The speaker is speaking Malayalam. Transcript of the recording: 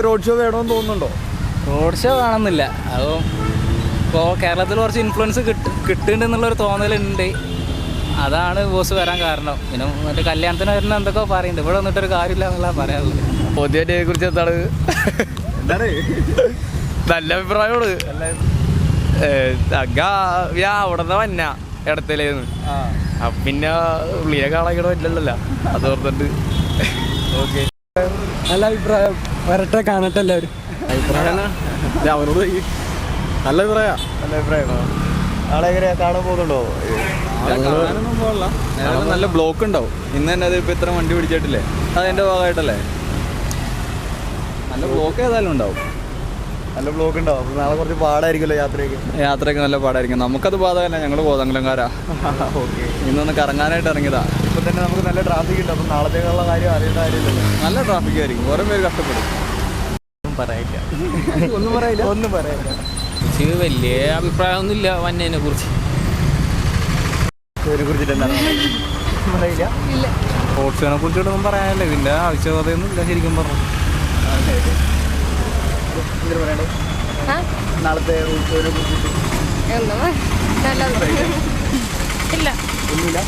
റോഡ് ഷോ വേണമെന്ന് തോന്നുന്നുണ്ടോ? റോഡ് ഷോ വേണമെന്നില്ല. അതും ഇപ്പോൾ കേരളത്തിൽ കുറച്ച് ഇൻഫ്ലുവൻസ് കിട്ടുന്നുണ്ടെന്നുള്ളൊരു തോന്നലുണ്ട്. അതാണ് ബോസ് വരാൻ കാരണം. പിന്നെ മറ്റേ കല്യാണത്തിന് വരുന്ന എന്തൊക്കെ പറയുന്നുണ്ട്, ഇവിടെ വന്നിട്ടൊരു കാര്യമില്ല എന്നുള്ള പറയാനുള്ളത്. മോദിയെ കുറിച്ച് എന്താണ്? നല്ല അഭിപ്രായമാണ്. അവിടെ നിന്ന് വന്ന ഇടത്തിലേന്ന് പിന്നെ പുള്ളിയെ കാണാൻ പറ്റില്ലല്ലോ, അത് ഓർത്തിട്ട്. ഓക്കെ, നല്ല അഭിപ്രായം. വരട്ടെ, കാണട്ടെ എല്ലാവരും. അഭിപ്രായം അവരോട് നല്ല അഭിപ്രായം. നല്ല അഭിപ്രായമാണോ? ആളെ എങ്ങനെയാ കാണാൻ പോകുന്നുണ്ടോ? കാണാനൊന്നും പോകല്ല. നല്ല ബ്ലോക്ക് ഉണ്ടാവും. ഇന്ന് തന്നെ അത് ഇപ്പം ഇത്ര വണ്ടി പിടിച്ചിട്ടില്ലേ, അതിൻ്റെ ഭാഗമായിട്ടല്ലേ. നല്ല ബ്ലോക്ക് ഏതായാലും ഉണ്ടാവും. നല്ല ബ്ലോക്ക് ഉണ്ടാവും. അപ്പോൾ നാളെ കുറച്ച് പാടായിരിക്കുമല്ലോ യാത്രയൊക്കെ നല്ല പാടായിരിക്കും. നമുക്കത് ബാധകമല്ല, ഞങ്ങൾ കോതങ്കലംകാരാ. ഓക്കെ, ഇന്നൊന്ന് കറങ്ങാനായിട്ട് ഇറങ്ങിയതാ. ഇപ്പം തന്നെ നമുക്ക് നല്ല ട്രാഫിക് ഉണ്ട്. അപ്പം നാളത്തേക്കുള്ള കാര്യം അറിയേണ്ട കാര്യമില്ലല്ലോ. നല്ല ട്രാഫിക് ആയിരിക്കും, കുറേ പേര് കഷ്ടപ്പെടും. ഒന്നും പറയില്ല. ഒന്നും പറയില്ല. വലിയ അഭിപ്രായമൊന്നുമില്ല വന്നതിനെ കുറിച്ച്. കുറിച്ചിട്ട് എന്താണ് പറയില്ല? റോഡ് ഷോനെ കുറിച്ചിട്ടൊന്നും പറയാനല്ല, ഇതിൻ്റെ ആവശ്യകതയൊന്നും ഇല്ല ശരിക്കും പറഞ്ഞു. പറയണ്ടേ നാളത്തെ റോഡ് ഷോനെ കുറിച്ചിട്ട്? ഇല്ല ഒന്നുമില്ല.